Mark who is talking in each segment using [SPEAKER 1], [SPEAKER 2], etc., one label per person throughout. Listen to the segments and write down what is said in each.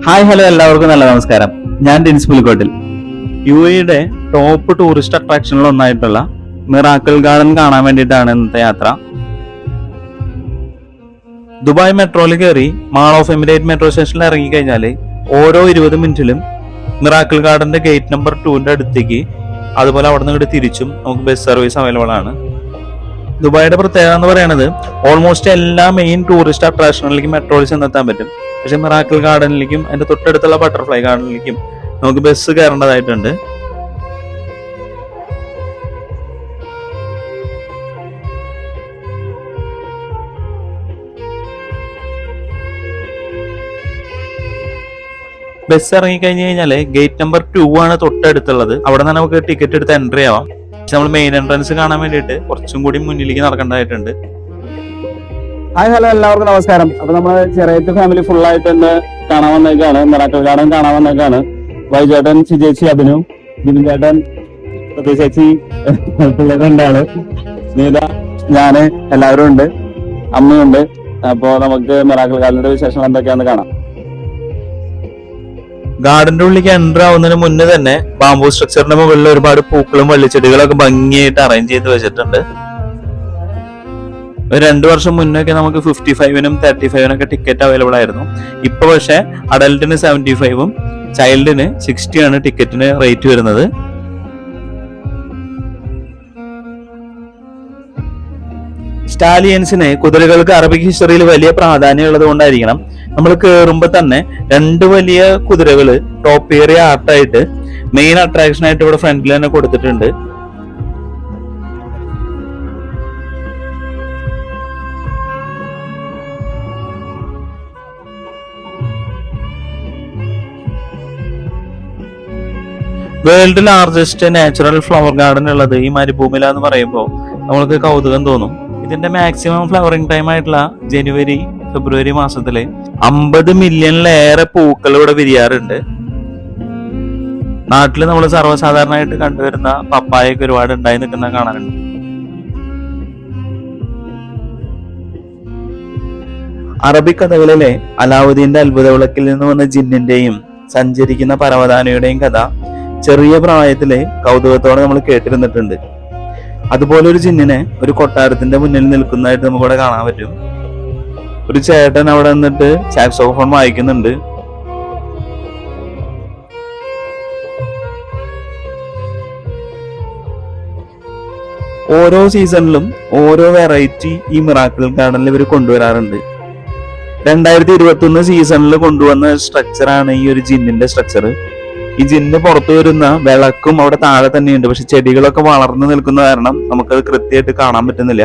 [SPEAKER 1] Hi hello എല്ലാവർക്കും നല്ല നമസ്കാരം. ഞാൻ Dins Pulikkottil. UAE top tourist അട്രാക്ഷനിൽ ഒന്നായിട്ടുള്ള മിറാക്കിൾ ഗാർഡൻ കാണാൻ വേണ്ടിയിട്ടാണ് ഇന്നത്തെ യാത്ര. ദുബായ് മെട്രോയിൽ കയറി മാൾ ഓഫ് എമിറേറ്റ് മെട്രോ സ്റ്റേഷനിൽ ഇറങ്ങിക്കഴിഞ്ഞാൽ ഓരോ 20 മിനിറ്റിലും മിറാക്കിൾ ഗാർഡന്റെ ഗേറ്റ് നമ്പർ 2 അടുത്തേക്ക്, അതുപോലെ അവിടെ നിന്ന് തിരിച്ചും നമുക്ക് ബസ് സർവീസ് അവൈലബിൾ ആണ്. ദുബായിയുടെ പ്രത്യേകത എന്ന് പറയുന്നത് ഓൾമോസ്റ്റ് എല്ലാ മെയിൻ ടൂറിസ്റ്റ് അട്രാക്ഷനിലേക്കും മെട്രോയിൽ ചെന്നെത്താൻ പറ്റും. പക്ഷെ മിറാക്കിൾ ഗാർഡനിലേക്കും അതിന്റെ തൊട്ടടുത്തുള്ള ബട്ടർഫ്ലൈ ഗാർഡനിലേക്കും നമുക്ക് ബസ് കയറേണ്ടതായിട്ടുണ്ട്. ബസ് ഇറങ്ങി കഴിഞ്ഞ് കഴിഞ്ഞാല് ഗേറ്റ് നമ്പർ 2 ആണ് തൊട്ടടുത്തുള്ളത്. അവിടെ നിന്ന് നമുക്ക് ടിക്കറ്റ് എടുത്ത് എൻട്രി ആവാം. പക്ഷെ നമ്മൾ മെയിൻ എൻട്രൻസ് കാണാൻ വേണ്ടിയിട്ട് കുറച്ചും കൂടി മുന്നിലേക്ക് നടക്കേണ്ടതായിട്ടുണ്ട്.
[SPEAKER 2] ഹായ് ഹലോ എല്ലാവർക്കും നമസ്കാരം. അപ്പൊ നമ്മള് ചെറിയ ഫാമിലി ഫുൾ ആയിട്ട് തന്നെ കാണാൻ വന്നേക്കാണ്, മിറാക്കിൾ ഗാർഡൻ കാണാൻ വന്നേക്കാണ്. വൈചേട്ടൻ, സിജേച്ചി, അഭിനു, ജിബിൻ ചേട്ടൻ, ചേച്ചി, പിള്ളേർ രണ്ടാള്, സ്നേഹിത, ഞാന്, എല്ലാവരും ഉണ്ട്, അമ്മയുണ്ട്. അപ്പൊ നമുക്ക് മിറാക്കിൾ ഗാർഡന്റെ വിശേഷം എന്തൊക്കെയാന്ന് കാണാം.
[SPEAKER 1] ഗാർഡന്റെ ഉള്ളിലേക്ക് എൻട്രി ആവുന്നതിന് മുന്നേ തന്നെ ബാംബൂ സ്ട്രക്ചറിന്റെ മുകളിൽ ഒരുപാട് പൂക്കളും വള്ളിച്ചെടികളൊക്കെ ഭംഗിയായിട്ട് അറേഞ്ച് ചെയ്ത് വെച്ചിട്ടുണ്ട്. ഒരു 2 വർഷം മുന്നൊക്കെ നമുക്ക് 55-നും 35-നൊക്കെ ടിക്കറ്റ് അവൈലബിൾ ആയിരുന്നു. ഇപ്പൊ പക്ഷെ അഡൽട്ടിന് 75-ഉം ചൈൽഡിന് 60 ടിക്കറ്റിന് റേറ്റ് വരുന്നത്. സ്റ്റാലിയൻസിന്, കുതിരകൾക്ക് അറബിക് ഹിസ്റ്ററിയിൽ വലിയ പ്രാധാന്യം ഉള്ളത് കൊണ്ടായിരിക്കണം നമ്മൾ കയറുമ്പോ തന്നെ 2 വലിയ കുതിരകള് ടോപ്പ് ഏറിയ ആർട്ടായിട്ട് മെയിൻ അട്രാക്ഷൻ ആയിട്ട് ഇവിടെ ഫ്രണ്ടിൽ തന്നെ കൊടുത്തിട്ടുണ്ട്. World largest natural flower garden ഉള്ളത് ഈ മരുഭൂമിയിലാന്ന് പറയുമ്പോൾ നമ്മൾക്ക് കൗതുകം തോന്നും. ഇതിന്റെ മാക്സിമം ഫ്ലവറിംഗ് ടൈം ആയിട്ടുള്ള ജനുവരി ഫെബ്രുവരി മാസത്തില് 50 മില്യണിലേറെ പൂക്കൾ ഇവിടെ വിരിയാറുണ്ട്. നാട്ടില് നമ്മൾ സർവ്വസാധാരണമായിട്ട് കണ്ടുവരുന്ന പപ്പായൊക്കെ ഒരുപാട് ഉണ്ടായി നിൽക്കുന്ന കാണാറുണ്ട്. അറബിക് കഥകളിലെ അലാവുദ്ദീന്റെ അത്ഭുത വിളക്കിൽ നിന്ന് വന്ന ജിന്നിന്റെയും സഞ്ചരിക്കുന്ന പരവതാനിയുടെയും കഥ ചെറിയ പ്രായത്തില് കൗതുകത്തോടെ നമ്മൾ കേട്ടിരുന്നിട്ടുണ്ട്. അതുപോലെ ഒരു ജിന്നിനെ ഒരു കൊട്ടാരത്തിന്റെ മുന്നിൽ നിൽക്കുന്നതായിട്ട് നമുക്കിവിടെ കാണാൻ പറ്റും. ഒരു ചേട്ടൻ അവിടെ നിന്നിട്ട് സാക്സോഫോൺ വായിക്കുന്നുണ്ട്. ഓരോ സീസണിലും ഓരോ വെറൈറ്റി ഈ മിറാക്കിൾ ഗാർഡനിൽ ഇവർ കൊണ്ടുവരാറുണ്ട്. 2021 സീസണിൽ കൊണ്ടുവന്ന സ്ട്രക്ചറാണ് ഈ ഒരു ജിന്നിന്റെ സ്ട്രക്ചർ. ഈ ജിന്ന് പുറത്തു വരുന്ന വിളക്കും അവിടെ താഴെ തന്നെയുണ്ട്. പക്ഷെ ചെടികളൊക്കെ വളർന്നു നിൽക്കുന്ന കാരണം നമുക്കത് കൃത്യമായിട്ട് കാണാൻ പറ്റുന്നില്ല.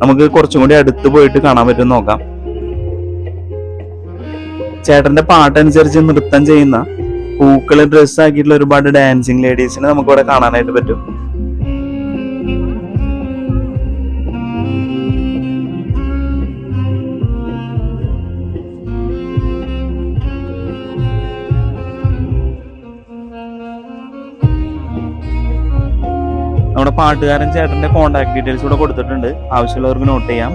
[SPEAKER 1] നമുക്ക് കുറച്ചും കൂടി അടുത്ത് പോയിട്ട് കാണാൻ പറ്റും നോക്കാം. ചേട്ടന്റെ പാട്ടനുസരിച്ച് നൃത്തം ചെയ്യുന്ന പൂക്കള് ഡ്രസ് ആക്കിയിട്ടുള്ള ഒരുപാട് ഡാൻസിങ് ലേഡീസിനെ നമുക്ക് ഇവിടെ കാണാനായിട്ട് പറ്റും. നമ്മുടെ പാട്ടുകാരൻ ചേട്ടന്റെ കോണ്ടാക്ട് ഡീറ്റെയിൽസ് കൂടെ കൊടുത്തിട്ടുണ്ട്, ആവശ്യമുള്ളവർക്ക് നോട്ട് ചെയ്യാം.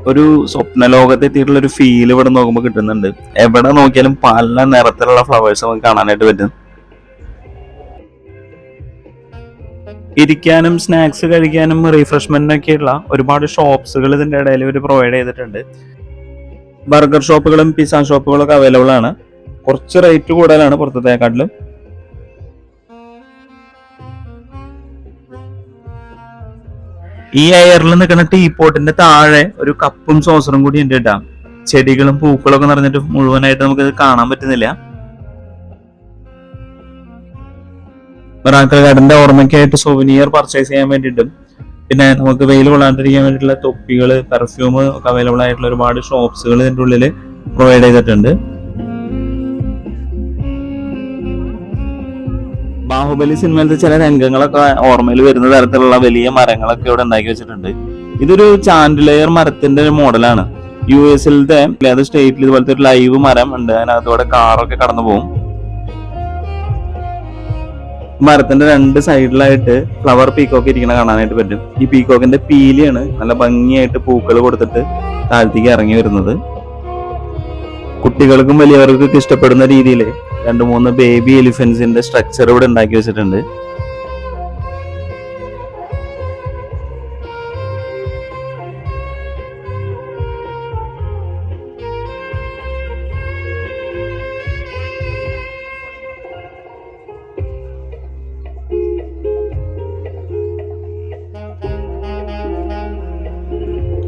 [SPEAKER 1] ഒരു സ്വപ്ന ലോകത്ത് എത്തിയിട്ടുള്ള ഒരു ഫീൽ ഇവിടെ നോക്കുമ്പോൾ കിട്ടുന്നുണ്ട്. എവിടെ നോക്കിയാലും പല നിറത്തിലുള്ള ഫ്ലവേഴ്സ് നമുക്ക് കാണാനായിട്ട് പറ്റും. ഇരിക്കാനും സ്നാക്സ് കഴിക്കാനും റീഫ്രഷ്മെന്റിനൊക്കെയുള്ള ഒരുപാട് ഷോപ്സുകൾ ഇതിന്റെ ഇടയിൽ ഇവർ പ്രൊവൈഡ് ചെയ്തിട്ടുണ്ട്. ബർഗർ ഷോപ്പുകളും പിസ്സ ഷോപ്പുകളും ഒക്കെ അവൈലബിൾ ആണ്. കുറച്ച് റേറ്റ് കൂടുതലാണ് പുറത്തേക്കാട്ടിലും. ഈ എയറിൽ നിൽക്കുന്ന ടീപോട്ടിന്റെ താഴെ ഒരു കപ്പും സോസറും കൂടി ഉണ്ട് കേട്ടാ. ചെടികളും പൂക്കളും ഒക്കെ നിറഞ്ഞിട്ട് മുഴുവനായിട്ട് നമുക്ക് കാണാൻ പറ്റുന്നില്ല. മിറാക്കിൾ ഗാർഡന്റെ ഓർമ്മയ്ക്കായിട്ട് സോവനിയർ പർച്ചേസ് ചെയ്യാൻ വേണ്ടിയിട്ടും പിന്നെ നമുക്ക് വെയിൽ കൊള്ളാണ്ടിരിക്കാൻ വേണ്ടിയിട്ടുള്ള തൊപ്പികൾ, പെർഫ്യൂം ഒക്കെ അവൈലബിൾ ആയിട്ടുള്ള ഒരുപാട് ഷോപ്സുകൾ ഇതിൻ്റെ ഉള്ളിൽ പ്രൊവൈഡ് ചെയ്തിട്ടുണ്ട്. ബാഹുബലി സിനിമയിലത്തെ ചില രംഗങ്ങളൊക്കെ ഓർമ്മയിൽ വരുന്ന തരത്തിലുള്ള വലിയ മരങ്ങളൊക്കെ ഇവിടെ ഉണ്ടാക്കി വെച്ചിട്ടുണ്ട്. ഇതൊരു ചാൻഡിലെയർ മരത്തിന്റെ ഒരു മോഡലാണ്. US-ലത്തെ ഏത് സ്റ്റേറ്റിൽ ഇതുപോലത്തെ ഒരു ലൈവ് മരം ഉണ്ട്, അതിനകത്തൂടെ കാറൊക്കെ കടന്നു പോകും. മരത്തിന്റെ രണ്ട് സൈഡിലായിട്ട് ഫ്ലവർ പീക്കോക്ക് ഇരിക്കണ കാണാനായിട്ട് പറ്റും. ഈ പീക്കോക്കിന്റെ പീലിയാണ് നല്ല ഭംഗിയായിട്ട് പൂക്കൾ കൊടുത്തിട്ട് താഴത്തേക്ക് ഇറങ്ങി വരുന്നത്. കുട്ടികൾക്കും വലിയവർക്കൊക്കെ ഇഷ്ടപ്പെടുന്ന രീതിയിൽ 2-3 ബേബി എലിഫന്റ്സിന്റെ സ്ട്രക്ചർ ഇവിടെ ഉണ്ടാക്കി വെച്ചിട്ടുണ്ട്.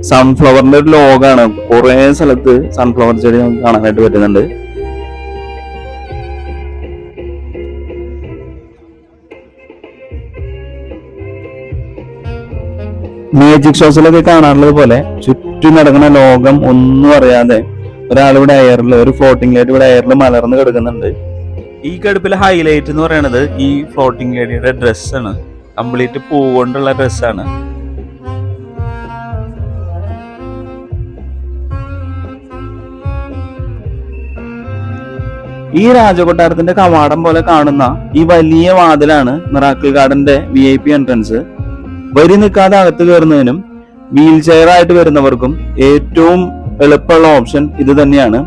[SPEAKER 1] സൺഫ്ലവറിന്റെ ഒരു ലോഗാണ്. കുറെ സ്ഥലത്ത് സൺഫ്ലവർ ചെടി നമുക്ക് കാണാനായിട്ട് പറ്റുന്നുണ്ട്. മാജിക് ഷോസിലൊക്കെ കാണാറുള്ളത് പോലെ ചുറ്റും നടക്കുന്ന ലോകം ഒന്നും അറിയാതെ ഒരാളിവിടെ എയറിൽ, ഒരു ഫ്ലോട്ടിംഗ് ലൈറ്റ് ഇവിടെ എയറിൽ മലർന്ന് കിടക്കുന്നുണ്ട്. ഈ കടുപ്പിലെ ഹൈലൈറ്റ് എന്ന് പറയുന്നത് ഈ ഫ്ലോട്ടിംഗ് ലേഡിയുടെ ഡ്രസ്സാണ്. കംപ്ലീറ്റ് പൂ കൊണ്ടുള്ള ഡ്രസ്സാണ്. ഈ രാജകൊട്ടാരത്തിന്റെ കവാടം പോലെ കാണുന്ന ഈ വലിയ വാതിലാണ് മിറാക്കിൾ ഗാർഡന്റെ VIP എൻട്രൻസ്. വരി നിൽക്കാതെ അകത്ത് കയറുന്നതിനും വീൽ ചെയർ ആയിട്ട് വരുന്നവർക്കും ഏറ്റവും എളുപ്പമുള്ള ഓപ്ഷൻ ഇത് തന്നെയാണ്.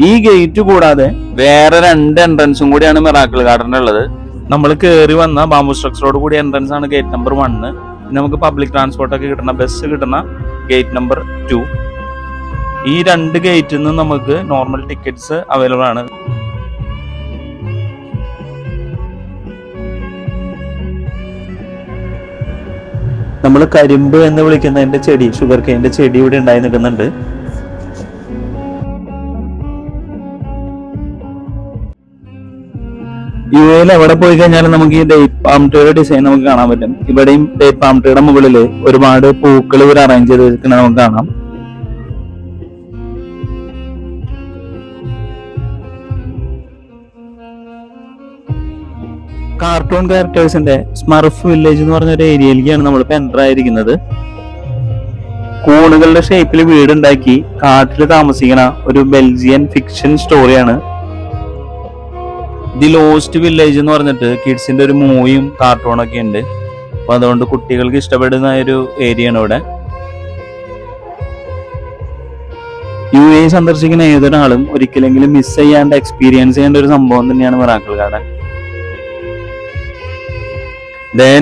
[SPEAKER 1] ഈ ഗേറ്റ് കൂടാതെ വേറെ 2 എൻട്രൻസും കൂടിയാണ് മിറാക്കിൾ ഗാർഡനിലുള്ളത്. നമ്മൾ കയറി വന്ന ബാംബു സ്ട്രക്ചറോട് കൂടിയ എൻട്രൻസ് ആണ് ഗേറ്റ് നമ്പർ 1. പിന്നെ നമുക്ക് പബ്ലിക് ട്രാൻസ്പോർട്ട് ഒക്കെ കിട്ടുന്ന ബസ് കിട്ടുന്ന ഗേറ്റ് നമ്പർ 2. ഈ 2 ഗേറ്റിൽ നിന്നും നമുക്ക് നോർമൽ ടിക്കറ്റ്സ് അവൈലബിൾ ആണ്. നമ്മൾ കരിമ്പ് എന്ന് വിളിക്കുന്നതിന്റെ ചെടി, ഷുഗർ കെയിന്റെ ചെടി ഇവിടെ ഉണ്ടായി നിൽക്കുന്നുണ്ട്. UAE എവിടെ പോയി കഴിഞ്ഞാലും നമുക്ക് ഈ ഡേറ്റ് പാം ട്രീയുടെ ഡിസൈൻ നമുക്ക് കാണാൻ പറ്റും. ഇവിടെയും ഡേറ്റ് പാം ട്രീയുടെ മുകളിൽ ഒരുപാട് പൂക്കൾ ഇവർ അറേഞ്ച് ചെയ്ത് വെച്ചിരിക്കുന്നത് നമുക്ക് കാണാം. കാർട്ടൂൺ ക്യാരക്ടേഴ്സിന്റെ സ്മർഫ് വില്ലേജ് എന്ന് പറഞ്ഞ ഒരു ഏരിയയിലേക്കാണ് നമ്മളിപ്പോ എൻ്റർ ആയിരിക്കുന്നത്. കൂണുകളുടെ ഷേപ്പിൽ വീടുണ്ടാക്കി കാട്ടിൽ താമസിക്കുന്ന ഒരു ബെൽജിയൻ ഫിക്ഷൻ സ്റ്റോറിയാണ്. ദി ലോസ്റ്റ് വില്ലേജ് എന്ന് പറഞ്ഞിട്ട് കിഡ്സിന്റെ ഒരു മൂവിയും കാർട്ടൂണൊക്കെ ഉണ്ട്. അപ്പൊ അതുകൊണ്ട് കുട്ടികൾക്ക് ഇഷ്ടപ്പെടുന്ന ഒരു ഏരിയ ആണ് ഇവിടെ. UAE സന്ദർശിക്കുന്ന ഏതൊരാളും ഒരിക്കലെങ്കിലും മിസ് ചെയ്യാണ്ട് എക്സ്പീരിയൻസ് ചെയ്യേണ്ട ഒരു സംഭവം തന്നെയാണ് മിറാക്കിൾ ഗാർഡൻ.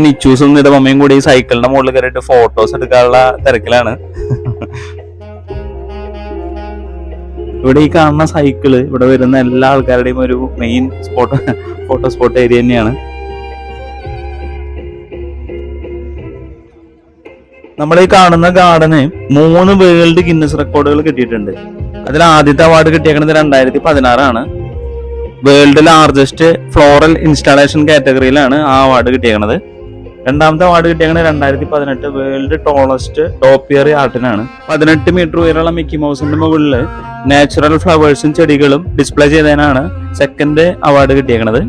[SPEAKER 1] നിച്ചൂസും ഇത് മമ്മയും കൂടി സൈക്കിളിന്റെ മുകളിൽ കയറിയിട്ട് ഫോട്ടോസ് എടുക്കാനുള്ള തിരക്കിലാണ്. ഇവിടെ ഈ കാണുന്ന സൈക്കിള് ഇവിടെ വരുന്ന എല്ലാ ആൾക്കാരുടെയും ഒരു മെയിൻ ഫോട്ടോ സ്പോട്ട് ഏരിയ തന്നെയാണ്. നമ്മൾ ഈ കാണുന്ന ഗാർഡന് 3 വേൾഡ് ഗിന്നസ് റെക്കോർഡുകൾ കിട്ടിയിട്ടുണ്ട്. അതിൽ ആദ്യത്തെ അവാർഡ് കിട്ടിയേക്കുന്നത് 2016 വേൾഡ് ലാർജസ്റ്റ് ഫ്ലോറൽ ഇൻസ്റ്റാളേഷൻ കാറ്റഗറിയിലാണ് ആ അവാർഡ് കിട്ടിയേക്കുന്നത്. രണ്ടാമത്തെ അവാർഡ് കിട്ടിയേക്കുന്നത് 2018 വേൾഡ് ടോളസ്റ്റ് ടോപ്പിയറി ആർട്ടിനാണ്. 18 മീറ്റർ ഉയരമുള്ള മിക്കി മൗസിന്റെ മുകളിൽ നാച്ചുറൽ ഫ്ലവേഴ്സും ചെടികളും ഡിസ്പ്ലേ ചെയ്തതിനാണ് സെക്കൻഡ് അവാർഡ് കിട്ടിയേക്കുന്നത്.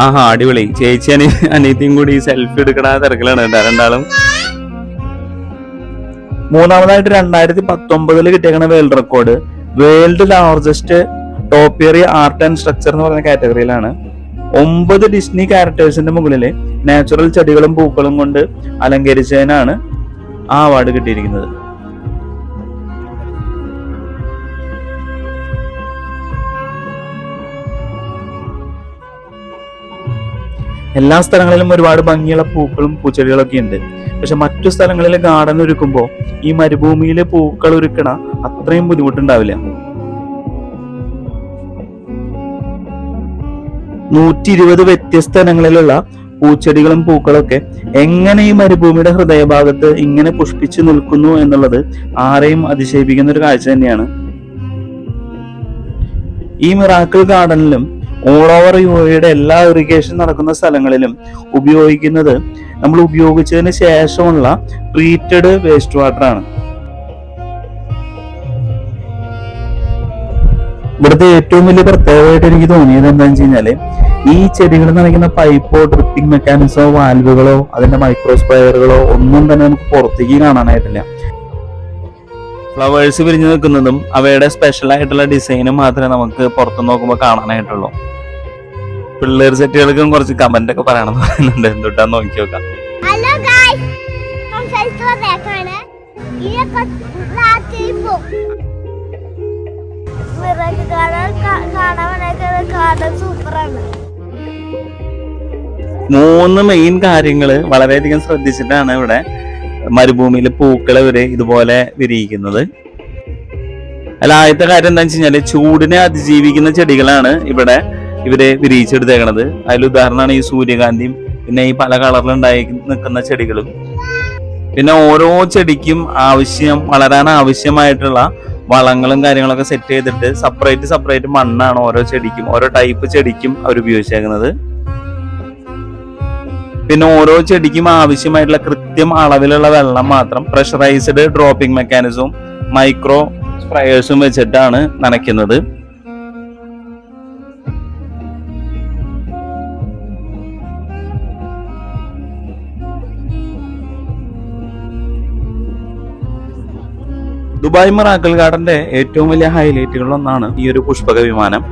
[SPEAKER 1] ആഹാ, അടിപൊളി. ചേച്ചി അനിയത്തിയും കൂടി സെൽഫി എടുക്കണ തിരക്കിലാണ് കേട്ടോ രണ്ടാളും. മൂന്നാമതായിട്ട് 2019 കിട്ടിയേക്കുന്ന world record world largest topiary art and structure എന്ന് പറയുന്ന കാറ്റഗറിയിലാണ്. 9 ഡിസ്നി ക്യാരക്ടേഴ്സിന്റെ മുകളില് നാച്ചുറൽ ചെടികളും പൂക്കളും കൊണ്ട് അലങ്കരിച്ചതിനാണ് ആ അവാർഡ് കിട്ടിയിരിക്കുന്നത്. എല്ലാ സ്ഥലങ്ങളിലും ഒരുപാട് ഭംഗിയുള്ള പൂക്കളും പൂച്ചെടികളൊക്കെ ഉണ്ട്. പക്ഷെ മറ്റു സ്ഥലങ്ങളിൽ ഗാർഡൻ ഒരുക്കുമ്പോൾ ഈ മരുഭൂമിയിലെ പൂക്കൾ ഒരുക്കണ അത്രയും ബുദ്ധിമുട്ടുണ്ടാവില്ല. 120 വ്യത്യസ്ത ഇനങ്ങളിലുള്ള പൂച്ചെടികളും പൂക്കളൊക്കെ എങ്ങനെ ഈ മരുഭൂമിയുടെ ഹൃദയഭാഗത്ത് ഇങ്ങനെ പുഷ്പിച്ചു നിൽക്കുന്നു എന്നുള്ളത് ആരെയും അതിശയിപ്പിക്കുന്ന ഒരു കാഴ്ച തന്നെയാണ്. ഈ മിറാക്കിൾ ഗാർഡനിലും ഓൾ ഓവർ യുഎഇയുടെ എല്ലാ ഇറിഗേഷൻ നടക്കുന്ന സ്ഥലങ്ങളിലും ഉപയോഗിക്കുന്നത് നമ്മൾ ഉപയോഗിച്ചതിന് ശേഷമുള്ള ട്രീറ്റഡ് വേസ്റ്റ് വാട്ടർ ആണ്. ഇവിടുത്തെ ഏറ്റവും വലിയ പ്രത്യേകമായിട്ട് എനിക്ക് തോന്നിയത് എന്താണെന്ന് വെച്ച് കഴിഞ്ഞാല് ഈ ചെടികൾ നനയ്ക്കുന്ന പൈപ്പോ ഡ്രിപ്പിംഗ് മെക്കാനിസമോ വാൽവുകളോ അതിന്റെ മൈക്രോ സ്പ്രേയറുകളോ ഒന്നും തന്നെ നമുക്ക് പുറത്തേക്ക് കാണാനായിട്ടില്ല. ഫ്ലവേഴ്സ് വിരിഞ്ഞു നിൽക്കുന്നതും അവയുടെ സ്പെഷ്യൽ ആയിട്ടുള്ള ഡിസൈനും മാത്രമേ നമുക്ക് പുറത്തു നോക്കുമ്പോൾ കാണാനായിട്ടുള്ളൂ. പിള്ളേർ സെറ്റുകൾക്കും കുറച്ച് കമന്റ് ഒക്കെ പറയണമെന്ന് പറയുന്നുണ്ട്, എന്തുട്ടാന്ന് നോക്കി നോക്കാം. മൂന്ന് മെയിൻ കാര്യങ്ങള് വളരെയധികം ശ്രദ്ധിച്ചിട്ടാണ് ഇവിടെ മരുഭൂമിയിലെ പൂക്കൾ ഇവര് ഇതുപോലെ വിരിയിക്കുന്നത്. അല്ല, ആദ്യത്തെ കാര്യം എന്താ വെച്ച് കഴിഞ്ഞാല് ചൂടിനെ അതിജീവിക്കുന്ന ചെടികളാണ് ഇവിടെ ഇവര് വിരിയിച്ചെടുത്തേക്കണത്. അതിൽ ഉദാഹരണമാണ് ഈ സൂര്യകാന്തിയും പിന്നെ ഈ പല കളറിലുണ്ടായി നിൽക്കുന്ന ചെടികളും. പിന്നെ ഓരോ ചെടിക്കും വളരാൻ ആവശ്യമായിട്ടുള്ള വളങ്ങളും കാര്യങ്ങളൊക്കെ സെറ്റ് ചെയ്തിട്ട് സെപ്പറേറ്റ് മണ്ണാണ് ഓരോ ചെടിക്കും, ഓരോ ടൈപ്പ് ചെടിക്കും അവർ ഉപയോഗിച്ചേക്കുന്നത്. പിന്നെ ഓരോ ചെടിക്കും ആവശ്യമായിട്ടുള്ള കൃത്യം അളവിലുള്ള വെള്ളം മാത്രം പ്രഷറൈസ്ഡ് ഡ്രോപ്പിംഗ് മെക്കാനിസവും മൈക്രോ സ്പ്രേയേഴ്സും വെച്ചിട്ടാണ് നനയ്ക്കുന്നത്. ദുബായ് മിറാക്കിൾ ഗാർഡന്റെ ഏറ്റവും വലിയ ഹൈലൈറ്റുകളിലൊന്നാണ് ഈ ഒരു പുഷ്പക വിമാനം.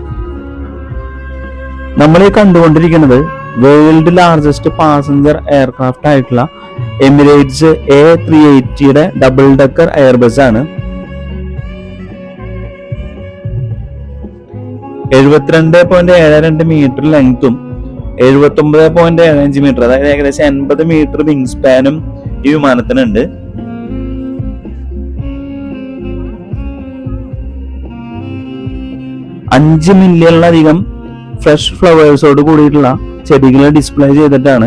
[SPEAKER 1] നമ്മൾ ഈ കണ്ടുകൊണ്ടിരിക്കുന്നത് വേൾഡ് ലാർജസ്റ്റ് പാസഞ്ചർ എയർക്രാഫ്റ്റ് ആയിട്ടുള്ള Emirates A380 double decker Airbus ആണ്. 72.72 മീറ്റർ ലെങ്തും 79.75 മീറ്റർ, അതായത് ഏകദേശം 80 മീറ്റർ വിങ് സ്പാനും ഈ വിമാനത്തിനുണ്ട്. $5 മില്യണിലധികം ഫ്രഷ് ഫ്ലവേഴ്സോട് കൂടിയിട്ടുള്ള ചെടികളെ ഡിസ്പ്ലേ ചെയ്തിട്ടാണ്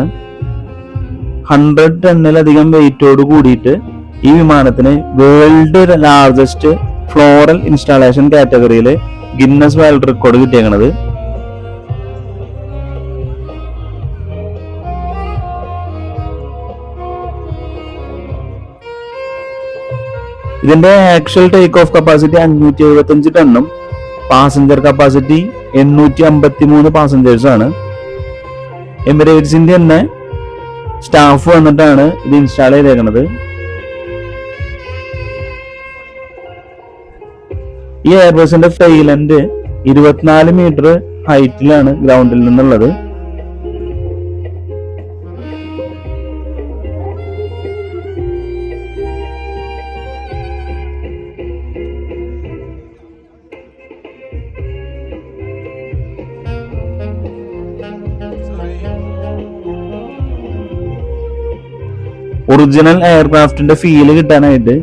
[SPEAKER 1] 100 ടണ്ണിലധികം വെയിറ്റോട് കൂടിയിട്ട് ഈ വിമാനത്തിന് വേൾഡ് ലാർജസ്റ്റ് ഫ്ലോറൽ ഇൻസ്റ്റാളേഷൻ കാറ്റഗറിയിൽ ഗിന്നസ് വേൾഡ് റെക്കോർഡ് കിട്ടിയേക്കണത്. ഇതിന്റെ ആക്ച്വൽ ടേക്ക് ഓഫ് കപ്പാസിറ്റി 575 ടണ്ണും പാസഞ്ചർ കപ്പാസിറ്റി 853 പാസഞ്ചേഴ്സ് ആണ്. എമിറേറ്റ്സിന്റെ തന്നെ സ്റ്റാഫ് വന്നിട്ടാണ് ഇത് ഇൻസ്റ്റാൾ ചെയ്തേക്കുന്നത്. ഈ എയർബസിന്റെ ഫെയിലന്റ് 24 മീറ്റർ ഹൈറ്റിലാണ് ഗ്രൗണ്ടിൽ നിന്നുള്ളത്. ഒറിജിനൽ എയർക്രാഫ്റ്റിന്റെ ഫീല് കിട്ടാനായിട്ട്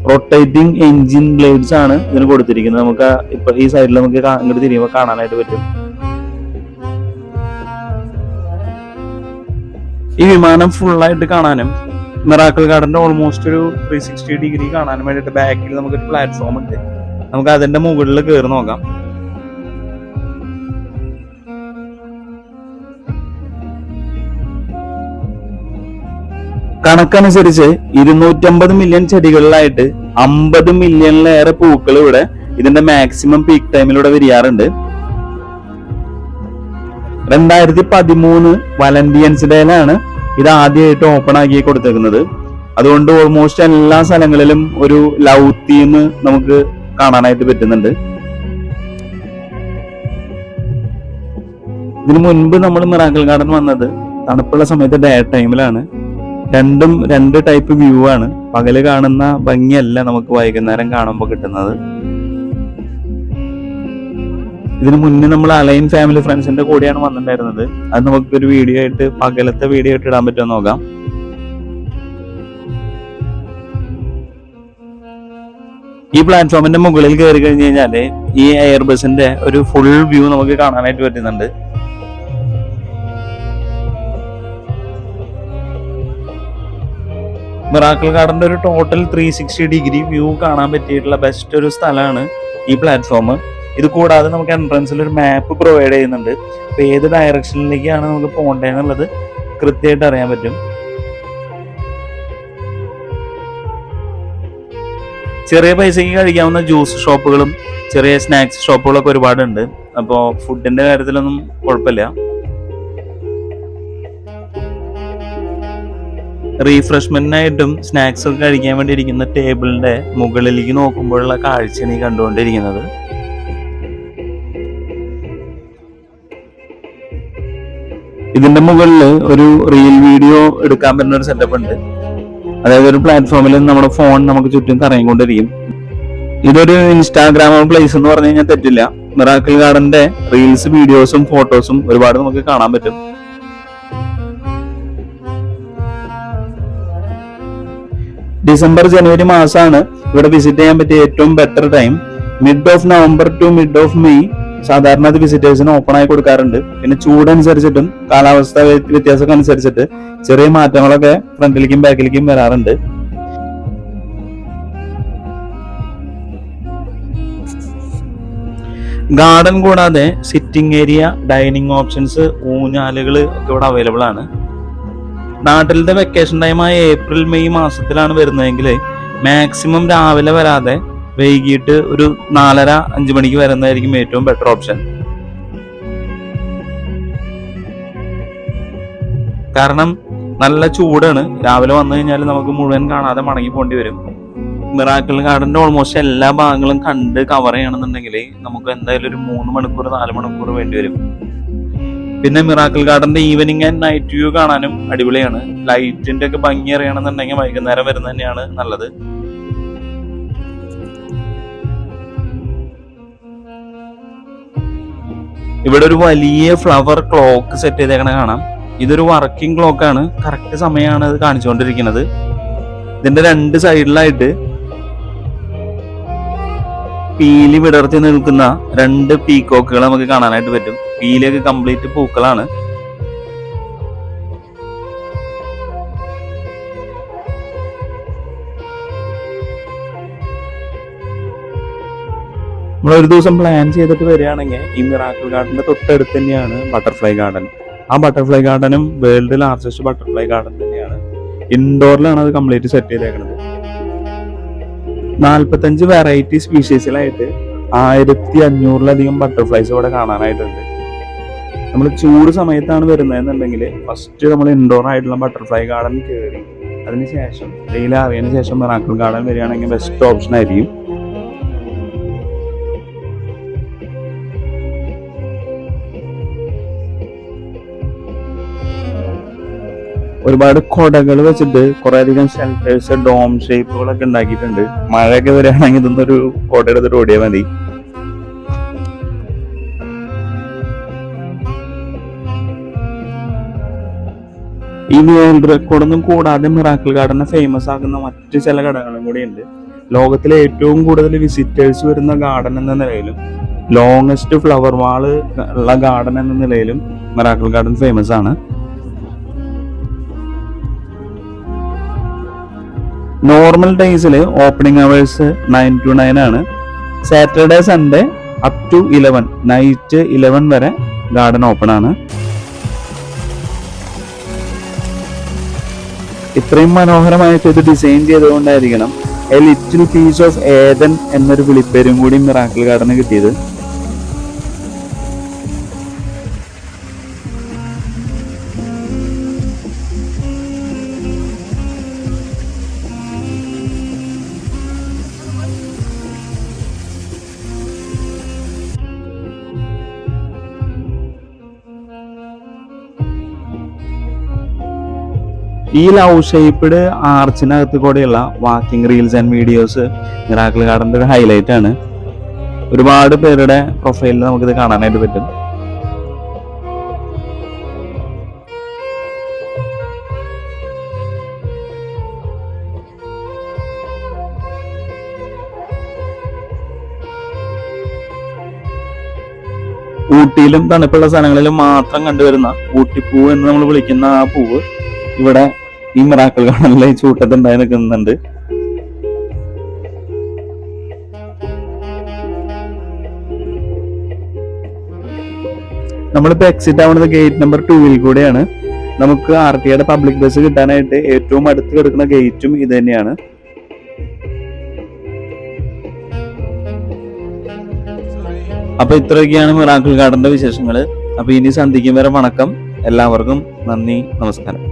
[SPEAKER 1] റൊട്ടേറ്റിംഗ് എഞ്ചിൻ ബ്ലേഡ്സ് ആണ് ഇതിന് കൊടുത്തിരിക്കുന്നത്. നമുക്ക് ഇപ്പൊ ഈ സൈഡിൽ നമുക്ക് ഇങ്ങോട്ട് തിരിയുമ്പോൾ കാണാനായിട്ട് പറ്റും. ഈ വിമാനം ഫുള്ളായിട്ട് കാണാനും മിറാക്കിൾ ഗാർഡന്റെ ഓൾമോസ്റ്റ് ഒരു 360 ഡിഗ്രി കാണാനും വേണ്ടിയിട്ട് ബാക്കിൽ നമുക്കൊരു പ്ലാറ്റ്ഫോം ഉണ്ട്. നമുക്ക് അതിന്റെ മുകളിൽ കയറി നോക്കാം. കണക്കനുസരിച്ച് 250 മില്യൺ ചെടികളിലായിട്ട് 50 മില്യണിലേറെ പൂക്കൾ ഇവിടെ ഇതിന്റെ മാക്സിമം പീക്ക് ടൈമിലൂടെ വിരിയാറുണ്ട്. 2013 വാലന്റിയൻസ് ഡേയിലാണ് ഇത് ആദ്യമായിട്ട് ഓപ്പൺ ആക്കി കൊടുത്തേക്കുന്നത്. അതുകൊണ്ട് ഓൾമോസ്റ്റ് എല്ലാ സ്ഥലങ്ങളിലും ഒരു ലവ് തീം നമുക്ക് കാണാനായിട്ട് പറ്റുന്നുണ്ട്. ഇതിനു മുൻപ് നമ്മൾ മിറാക്കിൾ ഗാർഡൻ വന്നത് തണുപ്പുള്ള സമയത്ത് ഡേ ടൈമിലാണ്. രണ്ട് ടൈപ്പ് വ്യൂ ആണ്. പകല് കാണുന്ന ഭംഗിയല്ല നമുക്ക് വൈകുന്നേരം കാണുമ്പോൾ കിട്ടുന്നത്. ഇതിനു മുന്നേ നമ്മൾ അലൈൻ ഫാമിലി ഫ്രണ്ട്സിന്റെ കൂടെയാണ് വന്നിട്ടുണ്ടായിരുന്നത്. അത് നമുക്കൊരു വീഡിയോ ആയിട്ട് പകലത്തെ വീഡിയോ ആയിട്ട് ഇടാൻ പറ്റുമോ നോക്കാം. ഈ പ്ലാറ്റ്ഫോമിന്റെ മുകളിൽ കയറി കഴിഞ്ഞ് കഴിഞ്ഞാല് ഈ എയർബസിന്റെ ഒരു ഫുൾ വ്യൂ നമുക്ക് കാണാനായിട്ട് പറ്റുന്നുണ്ട്. മിറാക്കിൾ ഗാർഡന്റെ ഒരു ടോട്ടൽ 360 ഡിഗ്രി വ്യൂ കാണാൻ പറ്റിയിട്ടുള്ള ബെസ്റ്റ് ഒരു സ്ഥലമാണ് ഈ പ്ലാറ്റ്ഫോം. ഇത് കൂടാതെ നമുക്ക് എൻട്രൻസിൽ ഒരു മാപ്പ് പ്രൊവൈഡ് ചെയ്യുന്നുണ്ട്. അപ്പൊ ഏത് ഡയറക്ഷനിലേക്കാണ് നമുക്ക് പോകേണ്ടതെന്നുള്ളത് കൃത്യമായിട്ട് അറിയാൻ പറ്റും. ചെറിയ പൈസക്ക് കഴിക്കാവുന്ന ജ്യൂസ് ഷോപ്പുകളും ചെറിയ സ്നാക്സ് ഷോപ്പുകളൊക്കെ ഒരുപാടുണ്ട്. അപ്പോൾ ഫുഡിന്റെ കാര്യത്തിലൊന്നും കുഴപ്പമില്ല. റീഫ്രഷ്മെന്റിനായിട്ടും സ്നാക്സ് ഒക്കെ കഴിക്കാൻ വേണ്ടി ഇരിക്കുന്ന ടേബിളിന്റെ മുകളിലേക്ക് നോക്കുമ്പോഴുള്ള കാഴ്ചയാണ് ഈ കണ്ടുകൊണ്ടിരിക്കുന്നത്. ഇതിന്റെ മുകളിൽ ഒരു റീൽ വീഡിയോ എടുക്കാൻ പറ്റുന്ന ഒരു സെറ്റപ്പ് ഉണ്ട്. അതായത് ഒരു പ്ലാറ്റ്ഫോമിൽ നമ്മുടെ ഫോൺ നമുക്ക് ചുറ്റും കറങ്ങിക്കൊണ്ടിരിക്കും. ഇതൊരു ഇൻസ്റ്റാഗ്രാം പ്ലേസ് എന്ന് പറഞ്ഞു കഴിഞ്ഞാൽ തെറ്റില്ല. മിറാക്കിൾ ഗാർഡന്റെ റീൽസ്, വീഡിയോസും ഫോട്ടോസും ഒരുപാട് നമുക്ക് കാണാൻ പറ്റും. ഡിസംബർ ജനുവരി മാസമാണ് ഇവിടെ വിസിറ്റ് ചെയ്യാൻ പറ്റിയ ഏറ്റവും better time. Mid of November to mid of May സാധാരണ അത് വിസിറ്റേഴ്സിന് ഓപ്പൺ ആയി കൊടുക്കാറുണ്ട്. പിന്നെ ചൂടനുസരിച്ചിട്ടും കാലാവസ്ഥ വ്യത്യാസമൊക്കെ അനുസരിച്ചിട്ട് ചെറിയ മാറ്റങ്ങളൊക്കെ ഫ്രണ്ടിലേക്കും ബാക്കിലേക്കും വരാറുണ്ട്. ഗാർഡൻ കൂടാതെ സിറ്റിംഗ് ഏരിയ, ഡൈനിങ് ഓപ്ഷൻസ്, ഊഞ്ഞാലുകൾ ഒക്കെ ഇവിടെ അവൈലബിൾ ആണ്. നാട്ടിലത്തെ വെക്കേഷൻ ടൈമായ ഏപ്രിൽ മെയ് മാസത്തിലാണ് വരുന്നതെങ്കിൽ മാക്സിമം രാവിലെ വരാതെ വൈകിട്ട് ഒരു 4:30-5 മണിക്ക് വരുന്നതായിരിക്കും ഏറ്റവും ബെറ്റർ ഓപ്ഷൻ. കാരണം നല്ല ചൂടാണ്. രാവിലെ വന്നു കഴിഞ്ഞാൽ നമുക്ക് മുഴുവൻ കാണാതെ മടങ്ങി പോകേണ്ടി വരും. മിറാക്കിൾ ഗാർഡന്റെ ഓൾമോസ്റ്റ് എല്ലാ ഭാഗങ്ങളും കണ്ട് കവർ ചെയ്യണമെന്നുണ്ടെങ്കിൽ നമുക്ക് എന്തായാലും ഒരു 3 മണിക്കൂർ 4 മണിക്കൂർ വേണ്ടി വരും. പിന്നെ മിറാക്കിൾ ഗാർഡന്റെ ഈവനിങ് ആൻഡ് നൈറ്റ് വ്യൂ കാണാനും അടിപൊളിയാണ്. ലൈറ്റിന്റെ ഒക്കെ ഭംഗി അറിയണമെന്നുണ്ടെങ്കിൽ വൈകുന്നേരം വരുന്നത് തന്നെയാണ് നല്ലത്. ഇവിടെ ഒരു വലിയ ഫ്ലവർ ക്ലോക്ക് സെറ്റ് ചെയ്തേക്കണ കാണാം. ഇതൊരു വർക്കിംഗ് ക്ലോക്ക് ആണ്. കറക്റ്റ് സമയമാണ് ഇത് കാണിച്ചുകൊണ്ടിരിക്കുന്നത്. ഇതിന്റെ 2 സൈഡിലായിട്ട് പീലി വിടർത്തി നിൽക്കുന്ന 2 പീക്കോക്കുകൾ നമുക്ക് കാണാനായിട്ട് പറ്റും. പീലിയൊക്കെ കംപ്ലീറ്റ് പൂക്കളാണ്. നമ്മൾ ഒരു ദിവസം പ്ലാൻ ചെയ്തിട്ട് വരികയാണെങ്കിൽ ഈ മിറാക്കിൾ ഗാർഡന്റെ തൊട്ടടുത്ത് തന്നെയാണ് ബട്ടർഫ്ലൈ ഗാർഡൻ. ആ ബട്ടർഫ്ലൈ ഗാർഡനും വേൾഡ് ലാർജസ്റ്റ് ബട്ടർഫ്ലൈ ഗാർഡൻ തന്നെയാണ്. ഇൻഡോറിലാണ് അത് കംപ്ലീറ്റ് സെറ്റ് ചെയ്തേക്കുന്നത്. 45 വെറൈറ്റി സ്പീഷീസിലായിട്ട് 1500-ലധികം ബട്ടർഫ്ലൈസ് ഇവിടെ കാണാനായിട്ടുണ്ട്. നമ്മൾ ചൂട് സമയത്താണ് വരുന്നതെന്നുണ്ടെങ്കിൽ ഫസ്റ്റ് നമ്മൾ ഇൻഡോർ ആയിട്ടുള്ള ബട്ടർഫ്ലൈ ഗാർഡൻ കയറി അതിനുശേഷം ഡെയിലി അറിയതിനു ശേഷം മിറാക്കിൾ ഗാർഡൻ വരികയാണെങ്കിൽ ബെസ്റ്റ് ഓപ്ഷൻ ആയിരിക്കും. ഒരുപാട് കൊടകൾ വെച്ചിട്ട് കുറെ അധികം ഷെൽട്ടേഴ്സ്, ഡോം ഷേപ്പുകളൊക്കെ ഉണ്ടാക്കിയിട്ടുണ്ട്. മഴയൊക്കെ വരികയാണെങ്കിൽ ഇതൊന്നൊരു കൊട എടുത്തിട്ട് ഓടിയാൽ മതി. ഈ വേൾഡ് റെക്കോർഡൊന്നും കൂടാതെ മിറാക്കിൾ ഗാർഡനെ ഫേമസ് ആക്കുന്ന മറ്റു ചില ഘടകങ്ങളും കൂടിയുണ്ട്. ലോകത്തിലെ ഏറ്റവും കൂടുതൽ വിസിറ്റേഴ്സ് വരുന്ന ഗാർഡൻ എന്ന നിലയിലും ലോങ്സ്റ്റ് ഫ്ലവർ വാള് ഉള്ള ഗാർഡൻ എന്ന നിലയിലും മിറാക്കിൾ ഗാർഡൻ ഫേമസ് ആണ്. നോർമൽ ഡേയ്സിൽ ഓപ്പണിംഗ് അവേഴ്സ് 9 to 9 ആണ്. Saturday Sunday up to 11 night 11 വരെ ഗാർഡൻ ഓപ്പൺ ആണ്. ഇത്രയും മനോഹരമായിട്ട് ഇത് ഡിസൈൻ ചെയ്തുകൊണ്ടായിരിക്കണം a little piece of Eden എന്നൊരു വിളിപ്പേരും കൂടി മിറാക്കിൾ ഗാർഡന് കിട്ടിയത്. ഈ ലവ് ഷേപ്പ്ഡ് ആർച്ചിനകത്ത് കൂടെയുള്ള walking reels and videos miracle ഗാർഡന്റെ ഒരു ഹൈലൈറ്റ് ആണ്. ഒരുപാട് പേരുടെ പ്രൊഫൈലിൽ നമുക്കിത് കാണാനായിട്ട് പറ്റും. ഊട്ടിയിലും തണുപ്പുള്ള സ്ഥലങ്ങളിലും മാത്രം കണ്ടുവരുന്ന ഊട്ടിപ്പൂ എന്ന് നമ്മൾ വിളിക്കുന്ന ആ പൂവ് ഇവിടെ ഈ മിറാക്കിൾ ഗാർഡനിലെ ചൂട്ടത്തുണ്ടായി നിൽക്കുന്നുണ്ട്. നമ്മളിപ്പോ എക്സിറ്റ് ആവുന്നത് ഗേറ്റ് നമ്പർ 2 കൂടെയാണ്. നമുക്ക് RTയുടെ പബ്ലിക് ബസ് കിട്ടാനായിട്ട് ഏറ്റവും അടുത്ത് കിടക്കുന്ന ഗേറ്റും ഇത് തന്നെയാണ്. അപ്പൊ ഇത്രയൊക്കെയാണ് മിറാക്കിൾ ഗാർഡന്റെ വിശേഷങ്ങൾ. അപ്പൊ ഇനി സന്ധിക്കും വരെ വണക്കം. എല്ലാവർക്കും നന്ദി, നമസ്കാരം.